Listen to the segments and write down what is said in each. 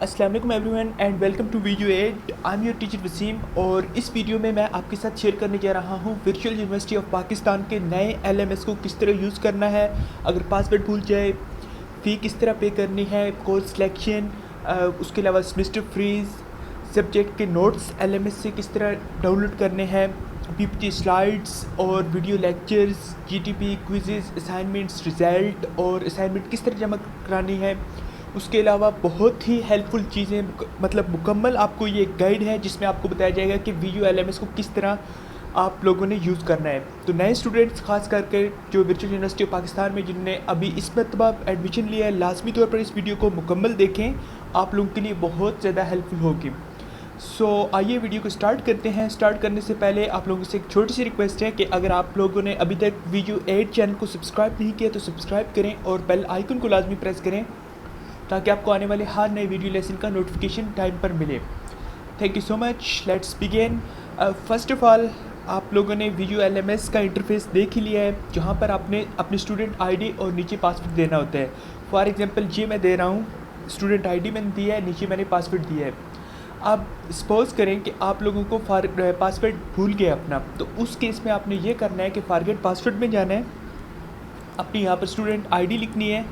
अस्सलाम वालेकुम everyone and welcome to video 8। I am your teacher Wasim और इस वीडियो में मैं आपके साथ शेयर करने जा रहा हूँ वर्चुअल यूनिवर्सिटी ऑफ पाकिस्तान के नए एलएमएस को किस तरह यूज़ करना है, अगर पासवर्ड भूल जाए फ़ी किस तरह पे करनी है, कोर्स सिलेक्शन, उसके अलावा सेमेस्टर फ्रीज, सब्जेक्ट के नोट्स एलएमएस से किस तरह डाउनलोड करने हैं, पीपीटी स्लाइड्स और video lectures, GTP quizzes, assignments, result और असाइनमेंट किस तरह जमा करानी है। उसके अलावा बहुत ही हेल्पफुल चीज़ें, मतलब मुकम्मल आपको ये एक गाइड है जिसमें आपको बताया जाएगा कि वीडियो एलएमएस को किस तरह आप लोगों ने यूज़ करना है। तो नए स्टूडेंट्स खास करके जो वर्चुअल यूनिवर्सिटी ऑफ पाकिस्तान में जिन्होंने अभी इस मरतबा एडमिशन लिया है, लाजमी तौर पर इस वीडियो को मुकम्मल देखें, आप लोगों के लिए बहुत ज़्यादा हेल्पफुल होगी। सो आइए वीडियो को स्टार्ट करते हैं। स्टार्ट करने से पहले आप लोगों से एक छोटी सी रिक्वेस्ट है कि अगर आप लोगों ने अभी तक वीडियो 8 चैनल को सब्सक्राइब नहीं किया तो सब्सक्राइब करें और बेल आइकन को लाजमी प्रेस करें ताकि आपको आने वाले हर नए वीडियो लेसन का नोटिफिकेशन टाइम पर मिले। Thank you so much. Let's begin. First of all आप लोगों ने वीडियो एलएमएस का इंटरफेस देख ही लिया है, जहाँ पर आपने अपनी स्टूडेंट आईडी और नीचे पासवर्ड देना होता है। फॉर एग्जांपल ये मैं दे रहा हूँ, स्टूडेंट आईडी मैंने दिया है, नीचे मैंने पासवर्ड दिया है। अब सपोज़ करें कि आप लोगों को पासवर्ड भूल गया अपना, तो उस केस में आपने ये करना है कि फॉरगेट पासवर्ड में जाना है, अपनी यहाँ पर स्टूडेंट आईडी लिखनी है,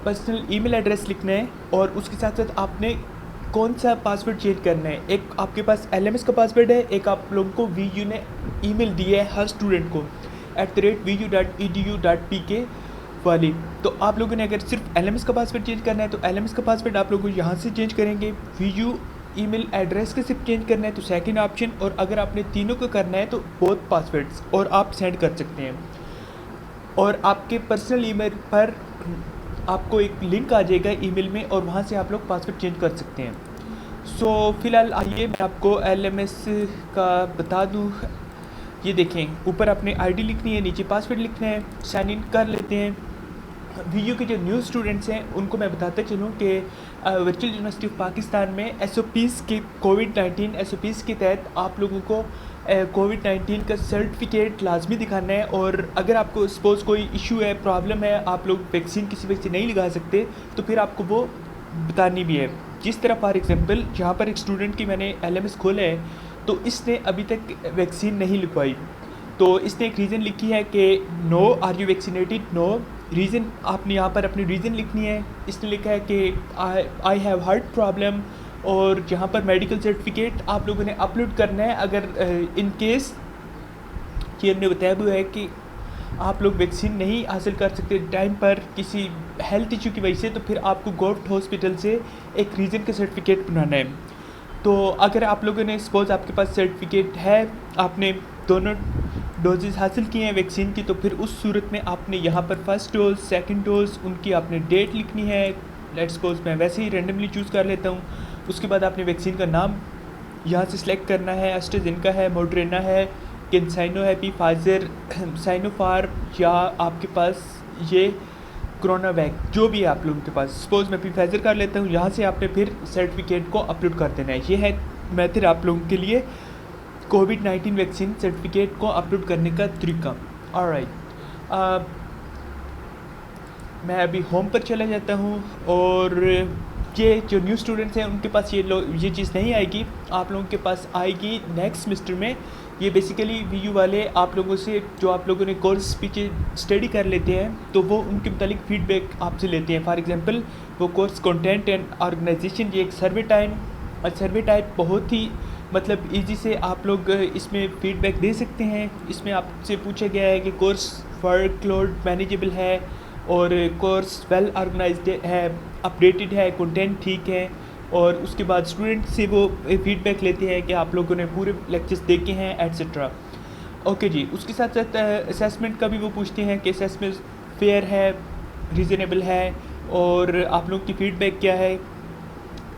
पर्सनल ईमेल एड्रेस लिखना है और उसके साथ साथ आपने कौन सा पासवर्ड चेंज करना है। एक आपके पास एलएमएस का पासवर्ड है, एक आप लोगों को वीयू ने ईमेल दिया है हर स्टूडेंट को @vu.edu.pk वाली। तो आप लोगों ने अगर सिर्फ एलएमएस का पासवर्ड चेंज करना है तो एलएमएस का पासवर्ड आप लोगों को यहाँ से चेंज करेंगे। वीयू ईमेल एड्रेस का सिर्फ चेंज करना है तो सेकंड ऑप्शन, और अगर आपने तीनों को करना है तो बोथ पासवर्ड्स, और आप सेंड कर सकते हैं। और आपके पर्सनल ईमेल पर आपको एक लिंक आ जाएगा ईमेल में और वहाँ से आप लोग पासवर्ड चेंज कर सकते हैं। सो फिलहाल आइए मैं आपको एलएमएस का बता दूँ। ये देखें, ऊपर अपने आईडी लिखनी है, नीचे पासवर्ड लिखना है, साइन इन कर लेते हैं। वीडियो के जो न्यू स्टूडेंट्स हैं उनको मैं बताता चलूँ कि वर्चुअल यूनिवर्सिटी ऑफ पाकिस्तान में एसओपीज़ के कोविड-19 एसओपीज़ के तहत आप लोगों को कोविड-19 का सर्टिफिकेट लाजमी दिखाना है। और अगर आपको सपोज़ कोई इशू है, प्रॉब्लम है, आप लोग वैक्सीन किसी वजह से नहीं लगा सकते तो फिर आपको वो बतानी भी है। जिस तरह फॉर एग्जांपल जहाँ पर एक स्टूडेंट की मैंने एलएमएस खोला है तो इसने अभी तक वैक्सीन नहीं लिखवाई, तो इसने एक रीज़न लिखी है कि no, are you vaccinated, no. Reason आपने यहाँ पर अपनी रीज़न लिखनी है। इसने लिखा है कि आई हैव हार्ट प्रॉब्लम, और जहाँ पर मेडिकल सर्टिफिकेट आप लोगों ने अपलोड करना है अगर इन केस कि हमने बताया हुआ है कि आप लोग वैक्सीन नहीं हासिल कर सकते टाइम पर किसी हेल्थ इशू की वजह से, तो फिर आपको गवर्नमेंट हॉस्पिटल से एक रीज़न का सर्टिफिकेट बनाना है। तो अगर आप लोगों ने सपोज़ आपके पास सर्टिफिकेट है, आपने दोनों डोजेज़ हासिल किए हैं वैक्सीन की, तो फिर उस सूरत में आपने यहाँ पर फर्स्ट डोज, सेकंड डोज़, उनकी आपने डेट लिखनी है। लेट्स सपोज मैं वैसे ही रैंडमली चूज़ कर लेता हूँ। उसके बाद आपने वैक्सीन का नाम यहाँ से सिलेक्ट करना है, एस्ट्राजेनेका है, मॉडर्ना है, कैंसाइनो है, फाइजर, साइनोफार्म, या आपके पास ये कोरोना वैक, जो भी है आप लोगों के पास। सपोज़ मैं फाइजर कर लेता हूँ। यहाँ से आपने फिर सर्टिफिकेट को अपलोड कर देना है। ये है मेथड आप लोगों के लिए कोविड-19 वैक्सीन सर्टिफिकेट को अपलोड करने का तरीका। ऑलराइट, मैं अभी होम पर चला जाता हूँ और ये जो न्यू स्टूडेंट्स हैं उनके पास ये चीज़ नहीं आएगी, आप लोगों के पास आएगी नेक्स्ट सेमेस्टर में। ये बेसिकली वीयू वाले आप लोगों से, जो आप लोगों ने कोर्स पीछे स्टडी कर लेते हैं, तो वो उनके मुतालिक फ़ीडबैक आपसे लेते हैं। फॉर एग्जांपल वो कोर्स कंटेंट एंड ऑर्गेनाइजेशन, ये एक सर्वे टाइप बहुत ही मतलब इजी से आप लोग इसमें फ़ीडबैक दे सकते हैं। इसमें आपसे पूछा गया है कि कोर्स वर्कलोड मैनेजेबल है और कोर्स वेल ऑर्गेनाइज्ड है, अपडेटेड है, कंटेंट ठीक है, और उसके बाद स्टूडेंट से वो फीडबैक लेते हैं कि आप लोगों ने पूरे लेक्चर्स देखे हैं एट्सेट्रा। ओके जी, उसके साथ साथ असेसमेंट का भी वो पूछते हैं कि असेसमेंट फेयर है, रीज़नेबल है, और आप लोग की फ़ीडबैक क्या है,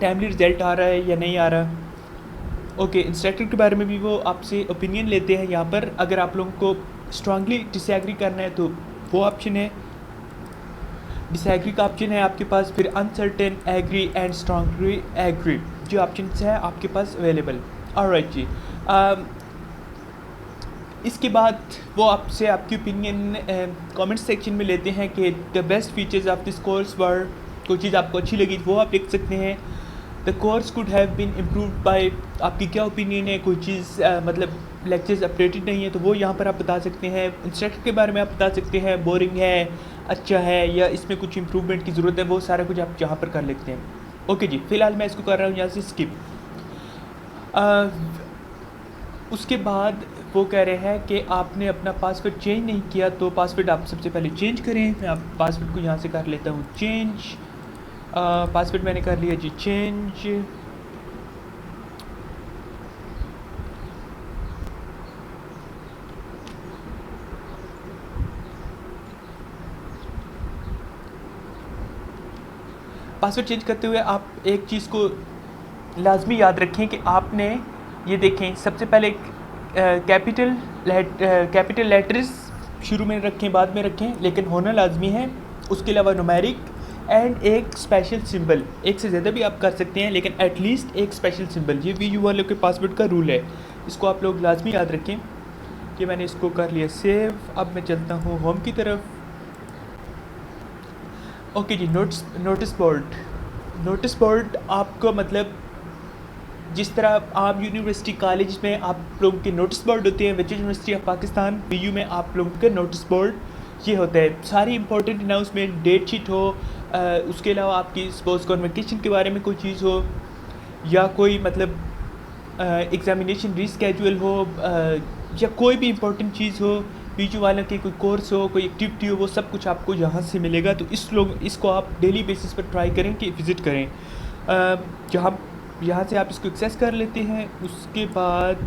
टाइमली रिजल्ट आ रहा है या नहीं आ रहा। ओके, इंस्ट्रक्टर के बारे में भी वो आपसे ओपिनियन लेते हैं यहाँ पर। अगर आप लोगों को स्ट्रांगली डिसएग्री करना है तो वो ऑप्शन है, डिसएग्री का ऑप्शन है आपके पास, फिर uncertain, agree and strongly agree, जो ऑप्शन है आपके पास अवेलेबल। ऑलराइट जी, इसके बाद वो आपसे आपकी ओपिनियन कमेंट सेक्शन में लेते हैं कि the best features of this course वर, कोई चीज़ आपको अच्छी लगी वो आप लिख सकते हैं। The course could have been improved by, आपकी क्या ओपिनियन है, कोई चीज़ मतलब लेक्चर्स अपडेटेड नहीं है तो वो यहाँ पर आप बता सकते हैं। इंस्ट्रक्टर के बारे में आप बता सकते हैं, बोरिंग है, अच्छा है, या इसमें कुछ इम्प्रूवमेंट की ज़रूरत है, वो सारा कुछ आप यहाँ पर कर लेते हैं। ओके जी, फ़िलहाल मैं इसको कर रहा हूँ यहाँ से स्किप। उसके बाद वो कह रहे हैं कि आपने अपना पासवर्ड चेंज नहीं किया, तो पासवर्ड आप सबसे पहले चेंज करें। मैं आप पासवर्ड को यहाँ से कर लेता हूँ चेंज। पासवर्ड मैंने कर लिया जी चेंज। पासवर्ड चेंज करते हुए आप एक चीज़ को लाजमी याद रखें कि आपने ये देखें, सबसे पहले कैपिटल लेटर्स शुरू में रखें, बाद में रखें, लेकिन होना लाजमी है। उसके अलावा न्यूमेरिक एंड एक स्पेशल सिंबल, एक से ज़्यादा भी आप कर सकते हैं, लेकिन एटलीस्ट एक स्पेशल सिंबल, ये वीयू वालों के पासवर्ड का रूल है। इसको आप लोग लाजमी याद रखें कि मैंने इसको कर लिया सेव। अब मैं चलता हूँ होम की तरफ। ओके जी, नोटिस बोर्ड आपको मतलब जिस तरह आप यूनिवर्सिटी कॉलेज में आप लोगों के नोटिस बोर्ड होते हैं, which university of Pakistan BU में आप लोगों के नोटिस बोर्ड ये होता है। सारी इंपॉर्टेंट अनाउंसमेंट, डेट शीट हो, उसके अलावा आपकी सपोज कॉन्वोकेशन के बारे में कोई चीज़ हो, या कोई मतलब एग्ज़ामिनेशन रीस्केड्यूल हो, या कोई भी इंपॉर्टेंट चीज़ हो, BU वालों के कोई कोर्स हो, कोई एक्टिविटी हो, वो सब कुछ आपको यहाँ से मिलेगा। तो इसको आप डेली बेसिस पर ट्राई करें कि विज़िट करें। यहाँ से आप इसको एक्सेस कर लेते हैं। उसके बाद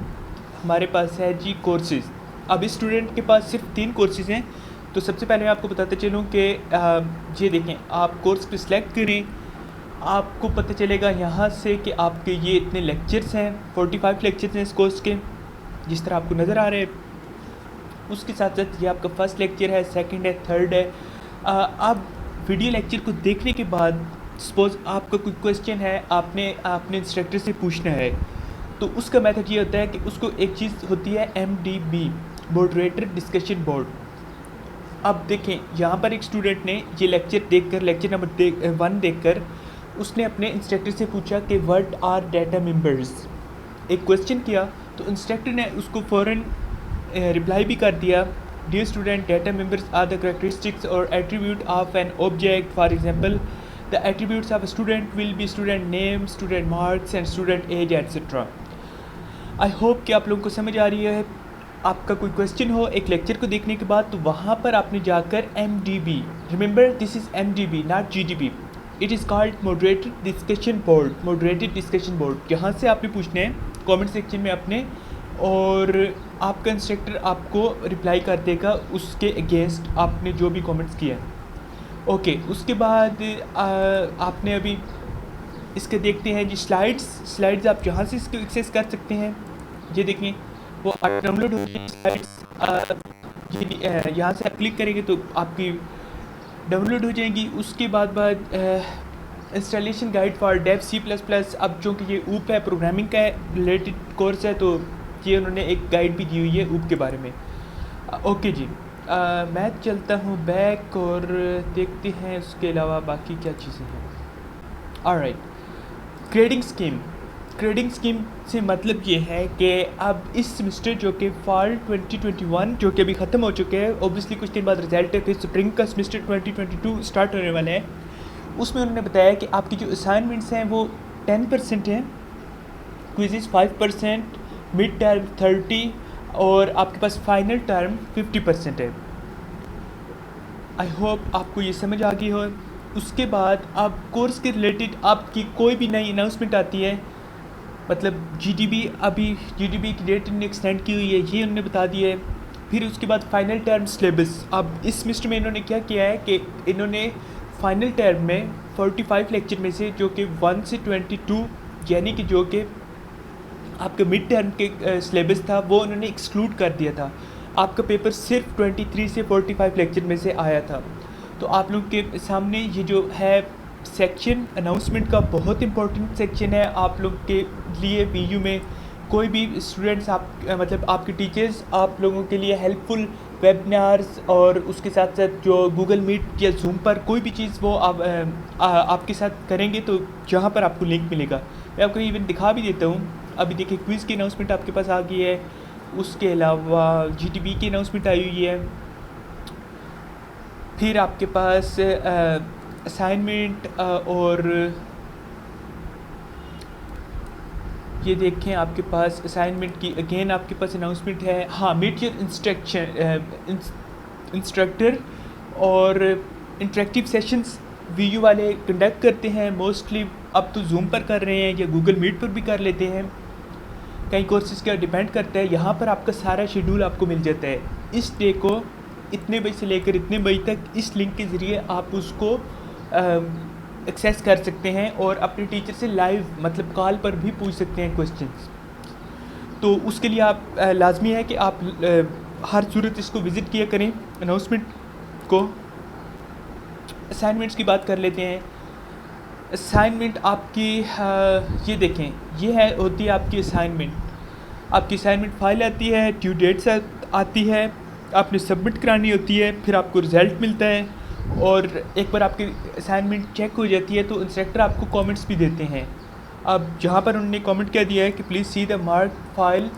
हमारे पास है जी कोर्सेज़। अब इस स्टूडेंट के पास सिर्फ 3 कोर्सेज़ हैं, तो सबसे पहले मैं आपको बताते चलूँ कि ये देखें, आप कोर्स पे सिलेक्ट करें, आपको पता चलेगा यहाँ से कि आपके ये इतने लेक्चर्स हैं, 45 लेक्चर्स हैं इस कोर्स के, जिस तरह आपको नज़र आ रहे हैं। उसके साथ साथ ये आपका फर्स्ट लेक्चर है, सेकंड है, थर्ड है। अब वीडियो लेक्चर को देखने के बाद सपोज़ आपका कोई क्वेश्चन है, आपने इंस्ट्रक्टर से पूछना है, तो उसका मेथड ये होता है कि उसको एक चीज़ होती है MDB, मॉडरेटर डिस्कशन बोर्ड। अब देखें, यहाँ पर एक स्टूडेंट ने ये लेक्चर नंबर 1 देखकर उसने अपने इंस्ट्रक्टर से पूछा कि व्हाट आर डाटा मेंबर्स, एक क्वेश्चन किया, तो इंस्ट्रक्टर ने उसको फ़ौरन रिप्लाई भी कर दिया, dear student, data members are the characteristics और attribute of an object. For example, the attributes of a student will be student name, student marks and student age etcetera. I hope कि आप लोगों को समझ आ रही है। आपका कोई क्वेश्चन हो एक लेक्चर को देखने के बाद, तो वहाँ पर आपने जाकर MDB, remember this is MDB not GDB, it is called moderated discussion board. यहाँ से आपने पूछना है कमेंट सेक्शन में अपने, और आपका इंस्ट्रक्टर आपको रिप्लाई कर देगा उसके अगेंस्ट आपने जो भी कमेंट्स किए हैं। ओके, उसके बाद आपने अभी इसके देखते हैं जी स्लाइड्स आप यहाँ से इसको एक्सेस कर सकते हैं। ये देखें, वो डाउनलोड हो गई स्लाइड्स, यहाँ से आप क्लिक करेंगे तो आपकी डाउनलोड हो जाएंगी। उसके बाद installation guide for Dev C++। अब चूँकि ये ऊप है, प्रोग्रामिंग का रिलेटेड कोर्स है, तो ये उन्होंने एक गाइड भी दी हुई है ऊप के बारे में। ओके जी, मैं चलता हूँ बैक और देखते हैं उसके अलावा बाकी क्या चीज़ें हैं। ऑलराइट, ग्रेडिंग स्कीम से मतलब ये है कि अब इस सेमेस्टर जो कि फॉल 2021 जो कि अभी ख़त्म हो चुके हैं, ओबियसली कुछ दिन बाद रिजल्ट है, फिर स्प्रिंग का सेमेस्टर 2022 स्टार्ट होने वाला है। उसमें उन्होंने बताया कि आपकी जो असाइनमेंट्स हैं वो 10% हैं, क्विज़ेस 5%, मिड टर्म 30% और आपके पास फाइनल टर्म 50% है। आई होप आपको ये समझ आ गई हो। उसके बाद आप कोर्स के रिलेटेड आपकी कोई भी नई अनाउंसमेंट आती है, मतलब GDB की डेट इन्होंने एक्सटेंड की हुई है, ये उन्होंने बता दिया है। फिर उसके बाद फाइनल टर्म सिलेबस। अब इस सेमेस्टर में इन्होंने क्या किया है कि इन्होंने फाइनल टर्म में 45 लेक्चर में से जो कि 1 से 22 यानी कि जो कि आपके मिड टर्म के सिलेबस था वो उन्होंने एक्सक्लूड कर दिया था। आपका पेपर सिर्फ 23 से 45 लेक्चर में से आया था। तो आप लोग के सामने ये जो है सेक्शन अनाउंसमेंट का बहुत इंपॉर्टेंट सेक्शन है आप लोग के लिए। BU में कोई भी स्टूडेंट्स मतलब आपके टीचर्स आप लोगों के लिए हेल्पफुल वेबिनार्स और उसके साथ साथ जो गूगल मीट या जूम पर कोई भी चीज़ वो आपके साथ करेंगे तो जहाँ पर आपको लिंक मिलेगा। मैं आपको इवन दिखा भी देता हूँ। अभी देखिए क्विज़ की अनाउंसमेंट आपके पास आ गई है, उसके अलावा जीटीबी की अनाउंसमेंट आई हुई है, फिर आपके पास असाइनमेंट और ये देखें आपके पास असाइनमेंट की अगेन आपके पास अनाउंसमेंट है। हाँ, मीट योर इंस्ट्रक्टर और इंटरेक्टिव सेशंस वीडियो वाले कंडक्ट करते हैं। मोस्टली अब तो जूम पर कर रहे हैं या गूगल मीट पर भी कर लेते हैं, कई कोर्सेज़ का डिपेंड करता है। यहाँ पर आपका सारा शेड्यूल आपको मिल जाता है। इस डे को इतने बजे से लेकर इतने बजे तक इस लिंक के ज़रिए आप उसको एक्सेस कर सकते हैं और अपने टीचर से लाइव मतलब कॉल पर भी पूछ सकते हैं क्वेश्चंस। तो उसके लिए आप लाजमी है कि आप हर सूरत इसको विज़िट किया करें। अनाउंसमेंट को असाइनमेंट्स की बात कर लेते हैं। असाइनमेंट आपकी ये देखें, ये है होती है आपकी असाइनमेंट। आपकी असाइनमेंट फ़ाइल आती है, ड्यू डेट्स आती है, आपने सबमिट करानी होती है, फिर आपको रिज़ल्ट मिलता है और एक बार आपकी असाइनमेंट चेक हो जाती है तो इंस्ट्रक्टर आपको कमेंट्स भी देते हैं। अब जहाँ पर उन्होंने कमेंट क्या दिया है कि please see the mark file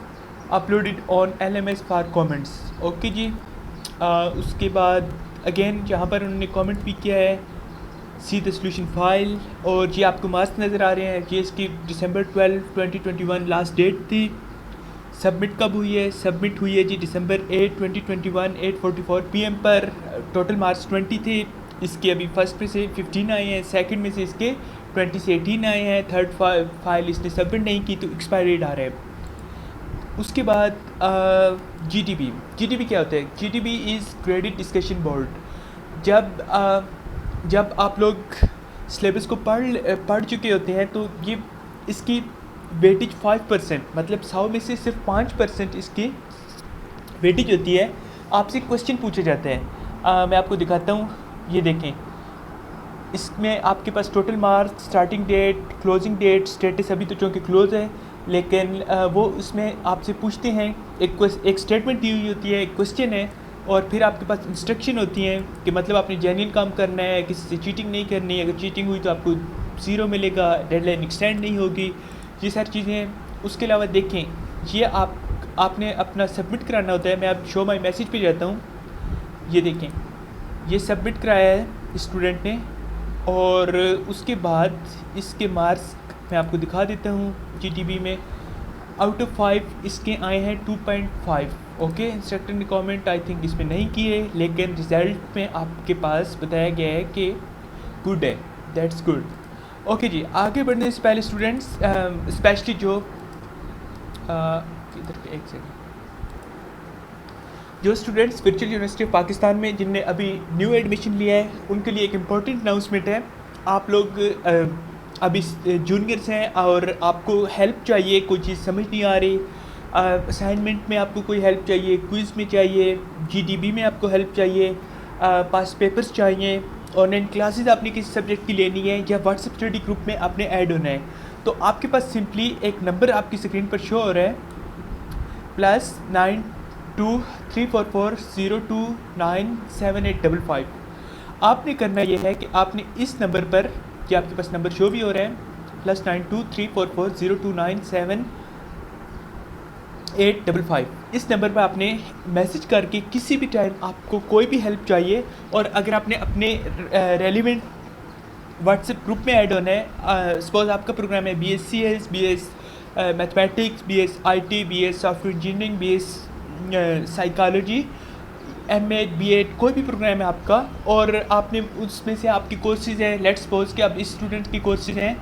uploaded on LMS for comments. Okay जी। उसके बाद अगेन जहाँ पर उन्होंने कमेंट भी किया है सी द सोल्यूशन फाइल, और ये आपको मार्क्स नज़र आ रहे हैं। ये इसकी December 12, 2021 लास्ट डेट थी। सबमिट कब हुई है? सबमिट हुई है जी December 8, 2021 8:44 PM पर। टोटल मार्क्स 20 थे। इसके अभी फर्स्ट में से 15 आए हैं, सेकंड में से इसके 20 से 18 आए हैं, थर्ड फाइल इसने सबमिट नहीं की तो एक्सपायरी डेट आ रहा है। उसके बाद GDB क्या होता है? GDB is credit discussion board. जब आप लोग सिलेबस को पढ़ चुके होते हैं तो ये इसकी वेटेज 5%, मतलब 100 में से सिर्फ 5% इसकी वेटेज होती है। आपसे क्वेश्चन पूछे जाते हैं। मैं आपको दिखाता हूँ, ये देखें। इसमें आपके पास total marks, starting date, closing date, status अभी तो चूँकि क्लोज है, लेकिन वो उसमें आपसे पूछते हैं। एक स्टेटमेंट दी हुई होती है, एक क्वेश्चन है, और फिर आपके पास इंस्ट्रक्शन होती हैं कि मतलब आपने जेन्युइन काम करना है, किसी से चीटिंग नहीं करनी है। अगर चीटिंग हुई तो आपको 0 मिलेगा, डेडलाइन एक्सटेंड नहीं होगी, ये सारी चीज़ें हैं। उसके अलावा देखें, ये आपने अपना सबमिट कराना होता है। मैं अब शो माई मैसेज पे जाता हूँ। ये देखें, ये सबमिट कराया है स्टूडेंट ने, और उसके बाद इसके मार्क्स मैं आपको दिखा देता हूँ। GTB में आउट ऑफ 5 इसके आए हैं 2.5। ओके, इंस्ट्रक्टर ने कमेंट आई थिंक इसमें नहीं किए, लेकिन रिज़ल्ट में आपके पास बताया गया है कि गुड है, दैट्स गुड। ओके जी, आगे बढ़ने से पहले स्टूडेंट्स, स्पेशली जो एक सेकंड, जो students virtual university of Pakistan में जिनने अभी न्यू एडमिशन लिया है, उनके लिए एक इम्पॉर्टेंट अनाउंसमेंट है। आप लोग अभी जूनियर्स हैं और आपको हेल्प चाहिए, कोई चीज़ समझ नहीं आ रही, असाइनमेंट में आपको कोई हेल्प चाहिए, क्विज़ में चाहिए, GDB में आपको हेल्प चाहिए, पास पेपर्स चाहिए, ऑनलाइन क्लासेस आपने किसी सब्जेक्ट की लेनी है, या व्हाट्सएप स्टडी ग्रुप में आपने ऐड होना है, तो आपके पास सिंपली एक नंबर आपकी स्क्रीन पर शो हो रहा है, +923440297855। आपने करना यह है कि आपने इस नंबर पर, कि आपके पास नंबर शो भी हो रहा है, +923440297855, इस नंबर पर आपने मैसेज करके किसी भी टाइम आपको कोई भी हेल्प चाहिए, और अगर आपने अपने रेलिवेंट व्हाट्सएप ग्रुप में ऐड होना है, सपोज़ आपका प्रोग्राम है BSc BS mathematics, BS IT, BS software engineering, BS psychology, MA BA, कोई भी प्रोग्राम है आपका, और आपने उसमें से आपकी कोर्सेज़ हैं, लेट्स सपोज कि आप इस स्टूडेंट की कोर्सेज़ हैं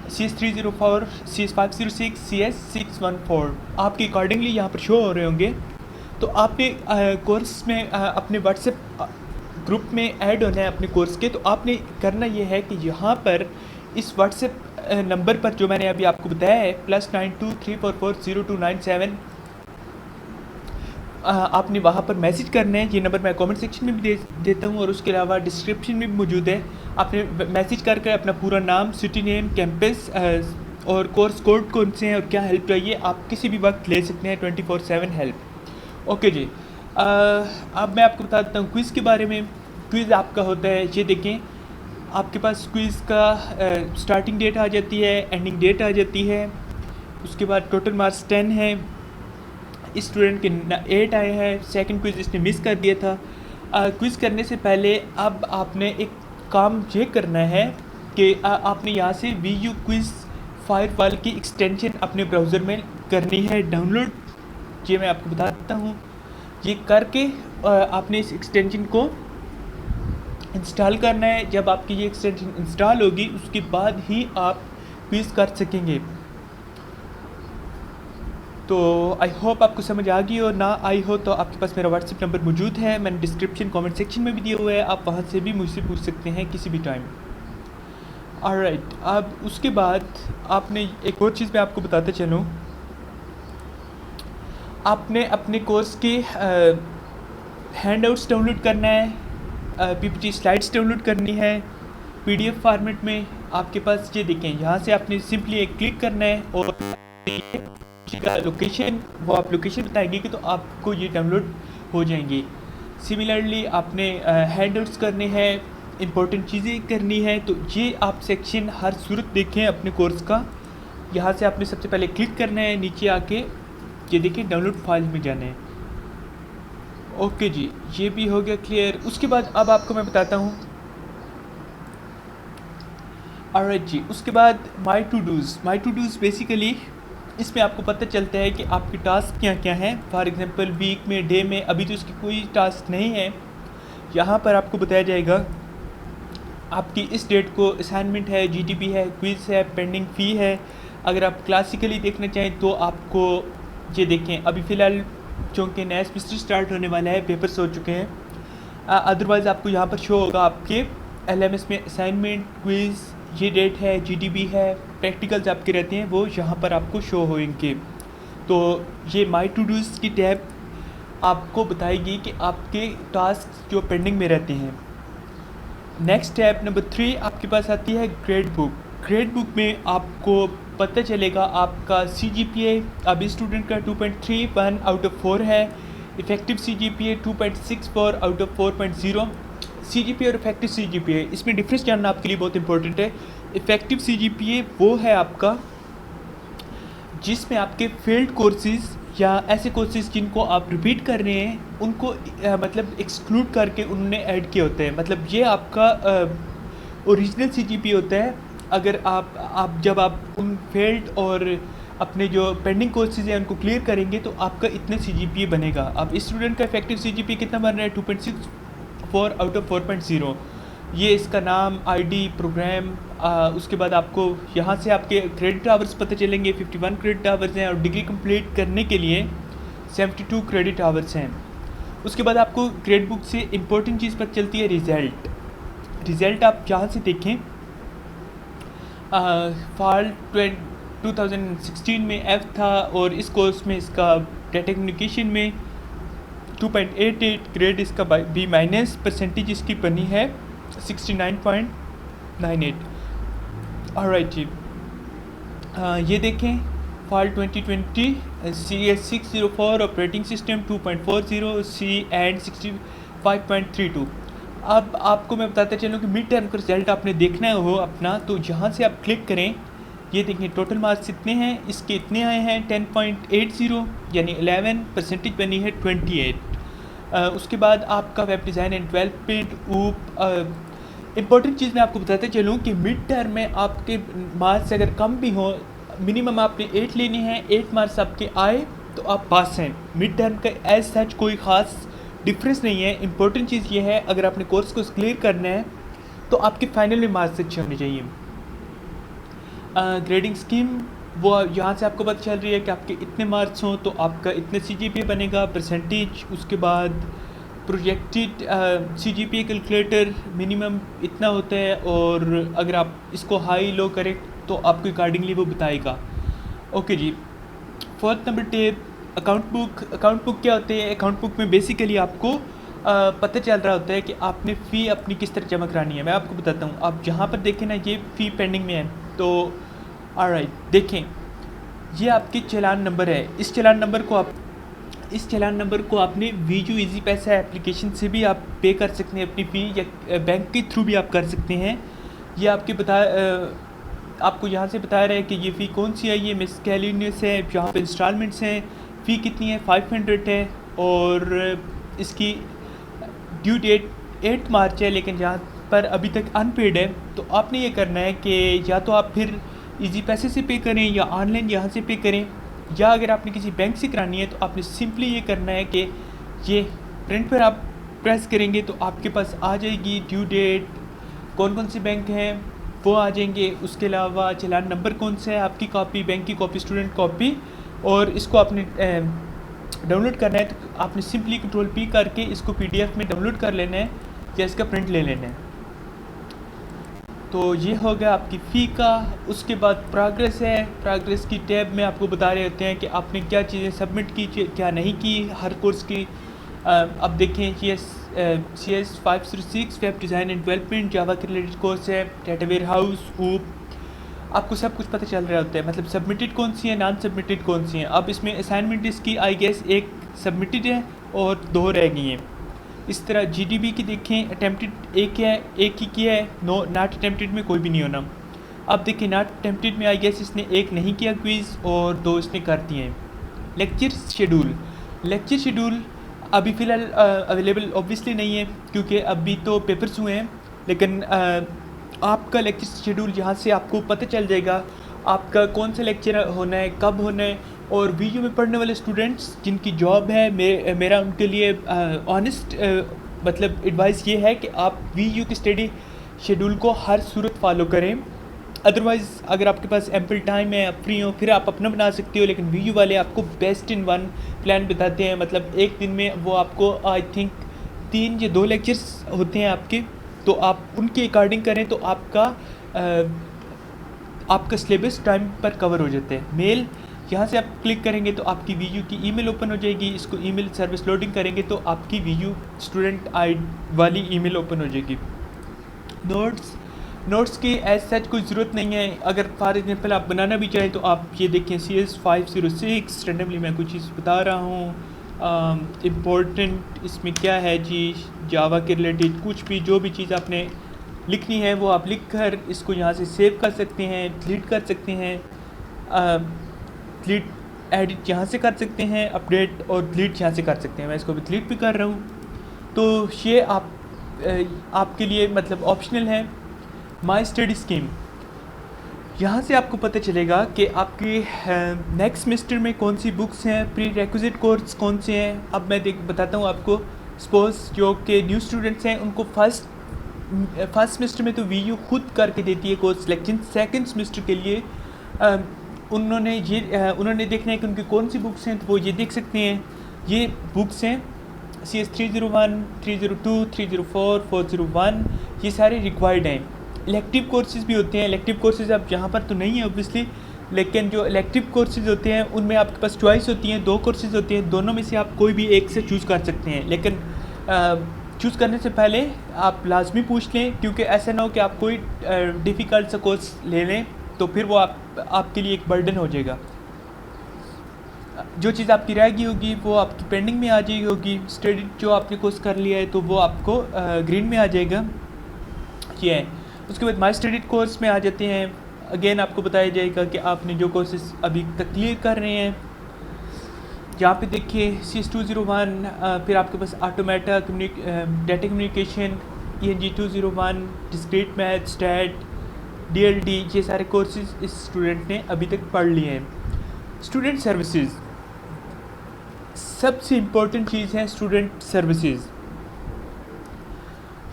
CS304, CS506, CS614, आपके अकॉर्डिंगली यहाँ पर शो हो रहे होंगे। तो आपने कोर्स में अपने व्हाट्सएप ग्रुप में ऐड होना है अपने कोर्स के, तो आपने करना ये है कि यहाँ पर इस व्हाट्सएप नंबर पर जो मैंने अभी आपको बताया है, +9234402978, आपने वहाँ पर मैसेज करना है। ये नंबर मैं कमेंट सेक्शन में भी देता हूँ, और उसके अलावा डिस्क्रिप्शन में भी मौजूद है। आपने मैसेज करके अपना पूरा नाम, सिटी नेम, कैंपस और कोर्स कोड कौन से हैं और क्या हेल्प चाहिए, आप किसी भी वक्त ले सकते हैं 24/7 हेल्प। ओके जी, अब मैं आपको बता देता हूँ क्विज़ के बारे में। क्विज़ आपका होता है, ये देखें आपके पास क्विज़ का स्टार्टिंग डेट आ जाती है, एंडिंग डेट आ जाती है। उसके बाद टोटल मार्क्स 10 हैं। इस स्टूडेंट के 8 आए हैं, सेकंड क्विज़ इसने मिस कर दिया था। क्विज़ करने से पहले अब आपने एक काम ये करना है कि आपने यहाँ से VU क्विज़ फायरवॉल की एक्सटेंशन अपने ब्राउज़र में करनी है डाउनलोड। ये मैं आपको बता देता हूँ। ये करके आपने इस एक्सटेंशन को इंस्टॉल करना है। जब आपकी ये एक्सटेंशन इंस्टॉल होगी उसके बाद ही आप क्विज़ कर सकेंगे। तो आई होप आपको समझ आ गई, और ना आई हो तो आपके पास मेरा व्हाट्सएप नंबर मौजूद है, मैंने डिस्क्रिप्शन कमेंट सेक्शन में भी दिया हुआ है, आप वहाँ से भी मुझसे पूछ सकते हैं किसी भी टाइम। ऑलराइट, अब उसके बाद आपने एक और चीज़ मैं आपको बताते चलूँ। आपने अपने कोर्स के हैंडआउट्स डाउनलोड करना है, PPT स्लाइड्स डाउनलोड करनी है PDF फॉर्मेट में। आपके पास ये देखें, यहाँ से आपने सिंपली एक क्लिक करना है और का लोकेशन, वो आप लोकेशन बताएंगे कि तो आपको ये डाउनलोड हो जाएंगी। सिमिलरली आपने हैंडआउट्स करने हैं, इंपॉर्टेंट चीज़ें करनी है। तो ये आप सेक्शन हर सूरत देखें अपने कोर्स का। यहाँ से आपने सबसे पहले क्लिक करना है, नीचे आके ये देखिए डाउनलोड फाइल में जाना है। ओके जी, ये भी हो गया क्लियर। उसके बाद अब आपको मैं बताता हूँ। ऑलराइट जी, उसके बाद माई टू डूज़ बेसिकली इसमें आपको पता चलता है कि आपके टास्क क्या क्या हैं। फॉर एग्जांपल वीक में, डे में, अभी तो इसकी कोई टास्क नहीं है। यहाँ पर आपको बताया जाएगा आपकी इस डेट को असाइनमेंट है, GTP है, क्विज़ है, पेंडिंग फ़ी है। अगर आप क्लासिकली देखना चाहें तो आपको ये देखें, अभी फ़िलहाल चूँकि नया सेमेस्टर स्टार्ट होने वाला है, पेपर्स हो चुके हैं। अदरवाइज़ आपको यहाँ पर शो होगा आपके LMS में असाइनमेंट, क्विज़, ये डेट है, GTP है, प्रैक्टिकल्स आपके रहते हैं, वो यहाँ पर आपको शो होंगे। तो ये माई टू डूज़ की टैब आपको बताएगी कि आपके टास्क जो पेंडिंग में रहते हैं। नेक्स्ट टैब नंबर 3 आपके पास आती है ग्रेड बुक में आपको पता चलेगा आपका CGPA। अब स्टूडेंट का 2.31 आउट ऑफ 4 है। Effective CGPA 2.64 out of 4.0। CGPA और इफेक्टिव CGPA, इसमें डिफरेंस जानना आपके लिए बहुत इंपॉर्टेंट है। इफेक्टिव CGPA वो है आपका जिसमें आपके फेल्ड कोर्सेज या ऐसे कोर्सेज जिनको आप रिपीट कर रहे हैं उनको मतलब एक्सक्लूड करके उन्होंने ऐड किए होते हैं। मतलब ये आपका ओरिजिनल CGPA होता है। अगर जब आप उन फेल्ड और अपने जो पेंडिंग कोर्सेज हैं उनको क्लियर करेंगे तो आपका इतने CGPA बनेगा। अब स्टूडेंट का इफेक्टिव CGPA कितना बन रहा है? 2.64 आउट ऑफ 4.0। ये इसका नाम, ID, प्रोग्राम। उसके बाद आपको यहाँ से आपके क्रेडिट आवर्स पता चलेंगे। 51 क्रेडिट आवर्स हैं और डिग्री कंप्लीट करने के लिए 72 क्रेडिट आवर्स हैं। उसके बाद आपको ग्रेड बुक से इम्पोर्टेंट चीज़ पता चलती है रिज़ल्ट आप यहाँ से देखें। फॉल 2016 में F था और इस कोर्स में इसका डाटा कम्युनिकेशन में 2.88 ग्रेड इसका B माइनस, परसेंटेज इसकी बनी है 69.98। ऑलराइट जी, ये देखें fall 2020 CS 604 operating system 2.40 C and 65.32। अब आपको मैं बताता चलूँ कि मिड टर्म का रिजल्ट आपने देखना हो अपना, तो यहाँ से आप क्लिक करें। ये देखें टोटल मार्क्स इतने हैं, इसके इतने आए हैं 10.80 यानी 11, परसेंटेज बनी है 28। उसके बाद आपका web design and development important चीज़ मैं आपको बताते चलूँ कि मिड टर्म में आपके मार्क्स अगर कम भी हों, मिनिमम आपने 8 लेने हैं, 8 मार्क्स आपके आए तो आप पास हैं। मिड टर्म का एज सच कोई ख़ास डिफरेंस नहीं है। इंपॉर्टेंट चीज़ ये है अगर आपने कोर्स को क्लियर करना है तो आपके फाइनल में मार्क्स अच्छे होने चाहिए। ग्रेडिंग स्कीम वो यहाँ से आपको पता चल रही है कि आपके इतने मार्क्स हों तो आपका इतने CGPA बनेगा, परसेंटेज। उसके बाद प्रोजेक्टेड CGPA कैलकुलेटर मिनिमम इतना होता है और अगर आप इसको हाई लो करें तो आपको अकॉर्डिंगली वो बताएगा। ओके जी, फोर्थ नंबर टेप अकाउंट बुक क्या होते हैं? अकाउंट बुक में बेसिकली आपको पता चल रहा होता है कि आपने फ़ी अपनी किस तरह जमा करानी है। मैं आपको बताता हूँ। आप जहाँ पर देखें ना, ये फ़ी पेंडिंग में है, तो ऑलराइट देखें ये आपके चालान नंबर है। इस चालान नंबर को आप इस चालान नंबर को आपने वीजू इजी पैसा एप्लीकेशन से भी आप पे कर सकते हैं अपनी फ़ी, या बैंक के थ्रू भी आप कर सकते हैं। ये आपको यहाँ से बता रहा है कि ये फ़ी कौन सी है। ये मिसकैलिनियस है, जहाँ पे इंस्टॉलमेंट्स हैं। फ़ी कितनी है? 500 है, और इसकी ड्यू डेट 8 मार्च है, लेकिन जहाँ पर अभी तक अनपेड है। तो आपने ये करना है कि या तो आप फिर इजी पैसे से पे करें, या ऑनलाइन यहाँ से पे करें, या अगर आपने किसी बैंक से करानी है तो आपने सिंपली ये करना है कि ये प्रिंट पर आप प्रेस करेंगे तो आपके पास आ जाएगी ड्यू डेट, कौन कौन से बैंक हैं वो आ जाएंगे। उसके अलावा चालान नंबर कौन सा है, आपकी कॉपी, बैंक की कॉपी, स्टूडेंट कॉपी, और इसको आपने डाउनलोड करना है। तो आपने सिंपली Ctrl+P करके इसको PDF में डाउनलोड कर लेना है, या इसका प्रिंट ले लेना है। तो ये हो गया आपकी फ़ी का। उसके बाद प्रोग्रेस है। प्रोग्रेस की टैब में आपको बता रहे होते हैं कि आपने क्या चीज़ें सबमिट की, क्या नहीं की हर कोर्स की। अब देखें, CS 506 web design and development, Java के रिलेटेड कोर्स है, डाटा वेयर हाउस, हूप, आपको सब कुछ पता चल रहा होता है, मतलब सबमिटेड कौन सी है, नॉन सबमिटेड कौन सी हैं। अब इसमें असाइनमेंट इसकी आई गेस एक सबमिटेड है और 2 रह गई हैं। इस तरह GDB की देखें, अटैम्प्टेड एक ही किया है, नॉट अटैम्प्टेड में कोई भी नहीं होना। अब देखिए नॉट अटैम्प्टेड में आई गेस इसने एक नहीं किया क्विज़, और 2 इसने कर दिए हैं। लेक्चर शेड्यूल अभी फ़िलहाल अवेलेबल ऑब्वियसली नहीं है, क्योंकि अभी तो पेपर्स हुए हैं। लेकिन आपका लेक्चर शेड्यूल यहाँ से आपको पता चल जाएगा आपका कौन सा लेक्चर होना है, कब होना है। और वीयू में पढ़ने वाले स्टूडेंट्स जिनकी जॉब है, मेरा उनके लिए ऑनेस्ट मतलब एडवाइस ये है कि आप वीयू की स्टडी शेड्यूल को हर सूरत फॉलो करें। अदरवाइज़ अगर आपके पास एम्पल टाइम है, आप फ्री हो, फिर आप अपना बना सकते हो। लेकिन वीयू वाले आपको बेस्ट इन वन प्लान बताते हैं, मतलब एक दिन में वो आपको आई थिंक 3 या 2 लेक्चर्स होते हैं आपके, तो आप उनके अकॉर्डिंग करें तो आपका सिलेबस टाइम पर कवर हो जाता है। मेल यहाँ से आप क्लिक करेंगे तो आपकी वीयू की ईमेल ओपन हो जाएगी। इसको ईमेल सर्विस लोडिंग करेंगे तो आपकी वीयू स्टूडेंट आई वाली ईमेल ओपन हो जाएगी। नोट्स की एज सच कोई ज़रूरत नहीं है। अगर फॉर एग्जाम्पल आप बनाना भी चाहें तो आप ये देखें, CS 506 रेंडमली मैं कुछ चीज़ बता रहा हूँ। इम्पोर्टेंट इसमें क्या है जी, जावा के रिलेटेड कुछ भी, जो भी चीज़ आपने लिखनी है वो आप लिख कर इसको यहाँ से सेव कर सकते हैं, डिलीट कर सकते हैं, डिलीट एडिट यहाँ से कर सकते हैं, अपडेट और डिलीट यहाँ से कर सकते हैं। मैं इसको भी डिलीट भी कर रहा हूँ। तो ये आपके लिए मतलब ऑप्शनल है। माई स्टडी स्कीम, यहाँ से आपको पता चलेगा कि आपके नेक्स्ट सेमेस्टर में कौन सी बुक्स हैं, प्री रिक्विजिट कोर्स कौन से हैं। अब मैं बताता हूँ आपको। सपोज़ जो कि न्यू स्टूडेंट्स हैं उनको फर्स्ट सेमेस्टर में तो वीयू खुद करके देती है कोर्स सिलेक्शन। सेकंड सेमेस्टर के लिए उन्होंने देखना है कि उनकी कौन सी बुक्स हैं, तो वो ये देख सकते हैं। ये बुक्स हैं CS 301, 302, 304, 401, ये सारे रिक्वायर्ड हैं। इलेक्टिव कोर्सेज़ भी होते हैं। इलेक्टिव कोर्सेज़ अब यहाँ पर तो नहीं है ऑब्वियसली, लेकिन जो इलेक्टिव कोर्सेज़ होते हैं उनमें आपके पास चॉइस होती हैं, 2 कोर्सेज़ होते हैं, दोनों में से आप कोई भी एक से चूज़ कर सकते हैं। लेकिन चूज़ करने से पहले आप लाजमी पूछ लें, क्योंकि ऐसा ना हो कि आप कोई डिफ़िकल्ट सा कोर्स ले लें तो फिर वो आपके लिए एक बर्डन हो जाएगा। जो चीज़ आपकी रह गई होगी वो आपकी पेंडिंग में आ जाएगी होगी। स्टडी जो आपने कोर्स कर लिया है तो वो आपको ग्रीन में आ जाएगा। ये है। उसके बाद माई स्टडी कोर्स में आ जाते हैं। अगेन आपको बताया जाएगा कि आपने जो कोर्सेज अभी तक क्लियर कर रहे हैं। यहाँ पे देखिए CS 201, फिर आपके पास automata, data communication, ENG 201, discrete math, stat, DLD, ये सारे कोर्सेज इस स्टूडेंट ने अभी तक पढ़ लिए हैं। स्टूडेंट सर्विसेज, सबसे इम्पोर्टेंट चीज़ है स्टूडेंट सर्विसेज।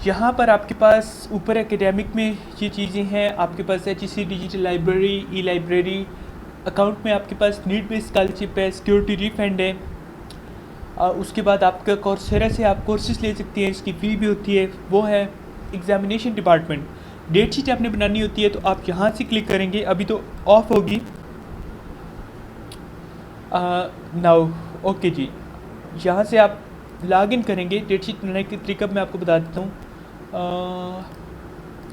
यहाँ पर आपके पास ऊपर एकेडमिक में ये चीज़ें हैं। आपके पास HEC digital library, e-library, account में आपके पास नीड बेस्ड स्कॉलरशिप है, सिक्योरिटी रिफंड है। उसके बाद आपका कोर्सेरा से आप कोर्सेज ले सकते हैं, इसकी फ़ी भी होती है। वो है एग्ज़ामिनेशन डिपार्टमेंट। डेट शीट आपने बनानी होती है तो आप यहाँ से क्लिक करेंगे, अभी तो ऑफ होगी नाउ। ओके जी, यहाँ से आप लॉगिन करेंगे। डेट शीट बनाने के तरीका मैं आपको बता देता हूँ।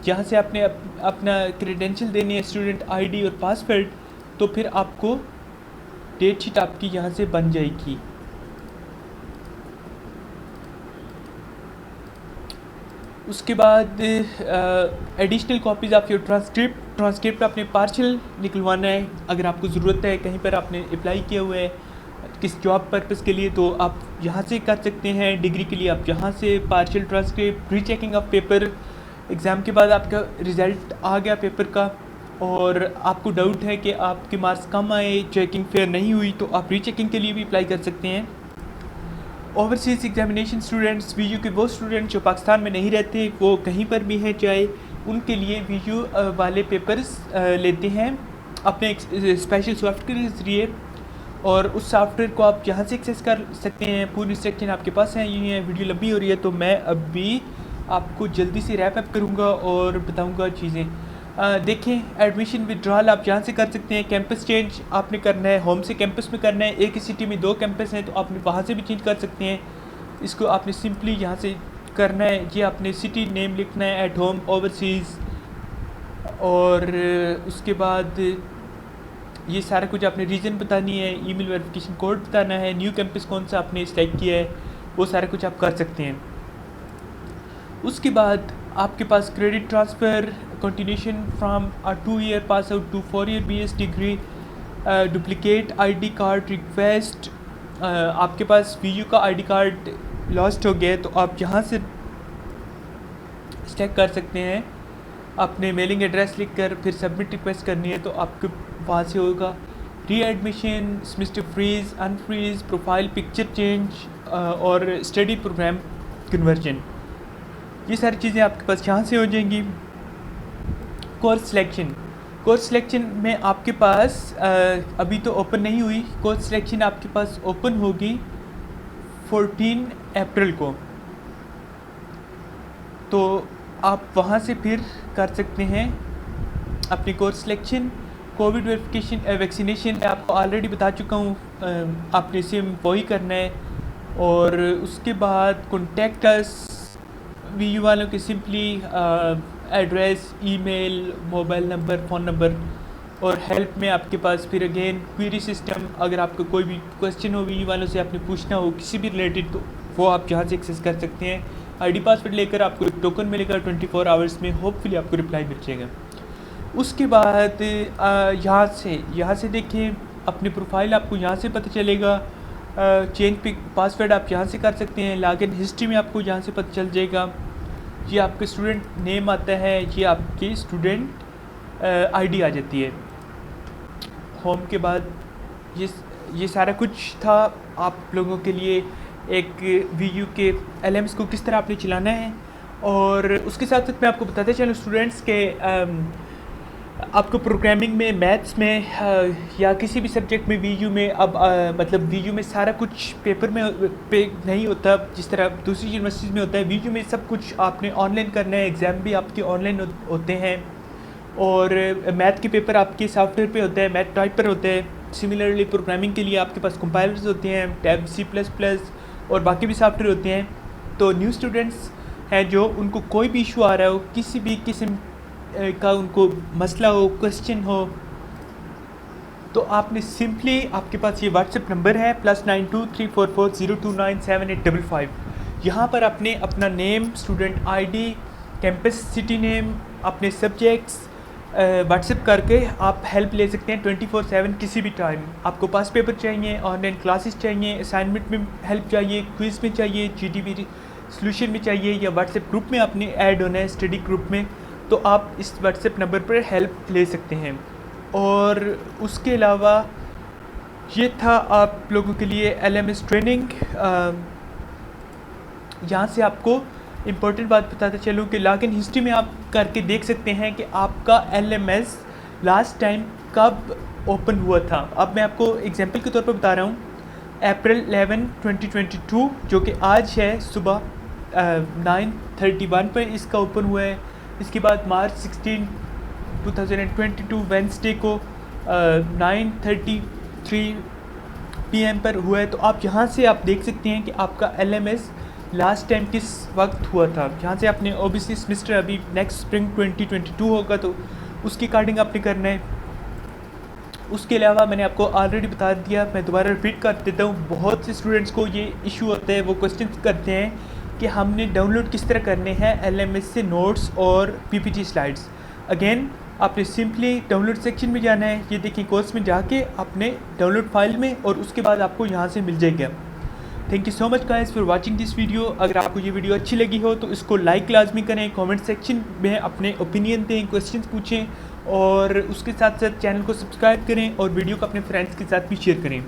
यहाँ से आपने अपना क्रेडेंशियल देनी है, स्टूडेंट ID और पासवर्ड, तो फिर आपको डेट शीट आपकी यहाँ से बन जाएगी। उसके बाद additional copies of your transcript आपने पार्शियल निकलवाना है। अगर आपको ज़रूरत है, कहीं पर आपने अप्लाई किया हुआ है किस जॉब पर्पज़ के लिए, तो आप यहाँ से कर सकते हैं। डिग्री के लिए आप यहाँ से पार्शियल ट्रांसक्रिप्ट, री चेकिंग ऑफ पेपर, एग्ज़ाम के बाद आपका रिज़ल्ट आ गया पेपर का और आपको डाउट है कि आपके मार्क्स कम आए, चेकिंग फेयर नहीं हुई, तो आप री चेकिंग के लिए भी अप्लाई कर सकते हैं। ओवरसीज़ एग्जामिनेशन स्टूडेंट्स, वीयू के वो स्टूडेंट जो पाकिस्तान में नहीं रहते, वो कहीं पर भी हैं चाहे, उनके लिए वीयू वाले पेपर्स लेते हैं अपने एक स्पेशल सॉफ्टवेयर के ज़रिए, और उस सॉफ्टवेयर को आप यहाँ से एक्सेस कर सकते हैं। पूरी इंस्ट्रक्शन आपके पास है। ये वीडियो लंबी हो रही है तो मैं अभी आपको जल्दी से रैप अप करूँगा और बताऊँगा चीज़ें। देखें, एडमिशन विड्रॉल आप यहाँ से कर सकते हैं। कैंपस चेंज आपने करना है, होम से कैंपस में करना है। एक ही सिटी में 2 कैंपस हैं तो आपने वहाँ से भी चेंज कर सकते हैं। इसको आपने सिंपली यहाँ से करना है। ये आपने सिटी नेम लिखना है, एट होम, ओवरसीज़, और उसके बाद ये सारा कुछ आपने रीजन बतानी है, ईमेल वेरिफिकेशन कोड बताना है, न्यू कैंपस कौन सा आपने सेलेक्ट किया है, वो सारा कुछ आप कर सकते हैं। उसके बाद आपके पास credit transfer, continuation from 2 year pass out to 4 year BS degree, duplicate ID card request. आपके पास VU का ID कार्ड लॉस्ट हो गया है तो आप यहाँ से चेक कर सकते हैं। अपने मेलिंग एड्रेस लिखकर फिर सबमिट रिक्वेस्ट करनी है तो आपके वहाँ से होगा। Re admission, semester freeze, unfreeze, profile picture change और स्टडी प्रोग्राम कन्वर्जन, ये सारी चीज़ें आपके पास यहाँ से हो जाएंगी। कोर्स सिलेक्शन में आपके पास अभी तो ओपन नहीं हुई। कोर्स सिलेक्शन आपके पास ओपन होगी 14 अप्रैल को, तो आप वहाँ से फिर कर सकते हैं अपनी course selection. Covid verification vaccination मैं आपको ऑलरेडी बता चुका हूँ, आपने सेम वही करना है। और उसके बाद कॉन्टैक्ट अस, वीयू वालों के simply address, email, mobile number, phone number, और हेल्प में आपके पास फिर अगेन क्वेरी सिस्टम। अगर आपको कोई भी क्वेश्चन हो वीयू वालों से, आपने पूछना हो किसी भी रिलेटेड, तो वो आप यहाँ से एक्सेस कर सकते हैं। ID पासवर्ड लेकर आपको एक टोकन मिलेगा 24 आवर्स में, होपफुली आपको रिप्लाई मिल जाएगा। उसके बाद यहाँ से देखिए अपनी प्रोफाइल आपको यहाँ से पता चलेगा। चेंज पासवर्ड आप यहाँ से कर सकते हैं। लॉगिन हिस्ट्री में आपको यहाँ से पता चल जाएगा। ये आपके स्टूडेंट नेम आता है, ये आपकी स्टूडेंट ID आ जाती है। होम के बाद ये सारा कुछ था आप लोगों के लिए, एक VU के LMS को किस तरह आपने चलाना है। और उसके साथ साथ मैं आपको बताते चलूँ स्टूडेंट्स के आपको प्रोग्रामिंग में, मैथ्स में या किसी भी सब्जेक्ट में VU में अब मतलब VU में सारा कुछ पेपर में पे नहीं होता जिस तरह दूसरी यूनिवर्सिटीज़ में होता है। VU में सब कुछ आपने ऑनलाइन करना है। एग्ज़ाम भी आपके ऑनलाइन होते हैं और मैथ के पेपर आपके सॉफ्टवेयर पे होते हैं, मैथ टाइप पर होते हैं। सिमिलरली प्रोग्रामिंग के लिए आपके पास कंपाइलर्स होते हैं, टैब C++ और बाकी भी सॉफ्टवेयर होते हैं। तो न्यू स्टूडेंट्स हैं जो उनको कोई भी इशू आ रहा हो, किसी भी किस्म का उनको मसला हो, क्वेश्चन हो, तो आपने सिंपली, आपके पास ये व्हाट्सएप नंबर है +92 344 029 7855, यहाँ पर आपने अपना name, student ID, campus city name, अपने सब्जेक्ट्स व्हाट्सएप करके आप हेल्प ले सकते हैं 24/7 किसी भी टाइम। आपको पास पेपर चाहिए, ऑनलाइन क्लासेस चाहिए, असाइनमेंट में हेल्प चाहिए, क्विज़ में चाहिए, GTV सॉल्यूशन में चाहिए, या व्हाट्सएप ग्रुप में आपने ऐड होना है स्टडी ग्रुप में, तो आप इस व्हाट्सएप नंबर पर हेल्प ले सकते हैं। और उसके अलावा ये था आप लोगों के लिए LMS ट्रेनिंग। यहाँ से आपको इम्पोर्टेंट बात बताते चलूँ कि लॉगिन हिस्ट्री में आप करके देख सकते हैं कि आपका LMS लास्ट टाइम कब ओपन हुआ था। अब मैं आपको एग्जांपल के तौर पर बता रहा हूँ। अप्रैल 11 2022 जो कि आज है, सुबह 9:31 पर इसका ओपन हुआ है। इसके बाद मार्च 16 2022 वेंसडे को 9:33 PM पर हुआ है। तो आप यहाँ से आप देख सकते हैं कि आपका LMS लास्ट टाइम किस वक्त हुआ था। यहाँ से आपने ओबीसी सेमेस्टर अभी नेक्स्ट स्प्रिंग 2022 होगा तो उसके अकॉर्डिंग आपने करना है। उसके अलावा मैंने आपको ऑलरेडी बता दिया, मैं दोबारा रिपीट कर देता हूँ। बहुत से स्टूडेंट्स को ये इशू होता है, वो क्वेश्चन करते हैं कि हमने डाउनलोड किस तरह करने हैं LMS से नोट्स और PPT स्लाइड्स। अगेन आपने सिंपली डाउनलोड सेक्शन में जाना है, ये देखिए कोर्स में जाके अपने डाउनलोड फाइल में, और उसके बाद आपको यहाँ से मिल जाएगा। Thank you so much guys for watching this video. अगर आपको ये वीडियो अच्छी लगी हो तो इसको लाइक लाजमी करें, कमेंट सेक्शन में अपने ओपिनियन दें, क्वेश्चंस पूछें, और उसके साथ साथ चैनल को सब्सक्राइब करें और वीडियो को अपने फ्रेंड्स के साथ भी शेयर करें।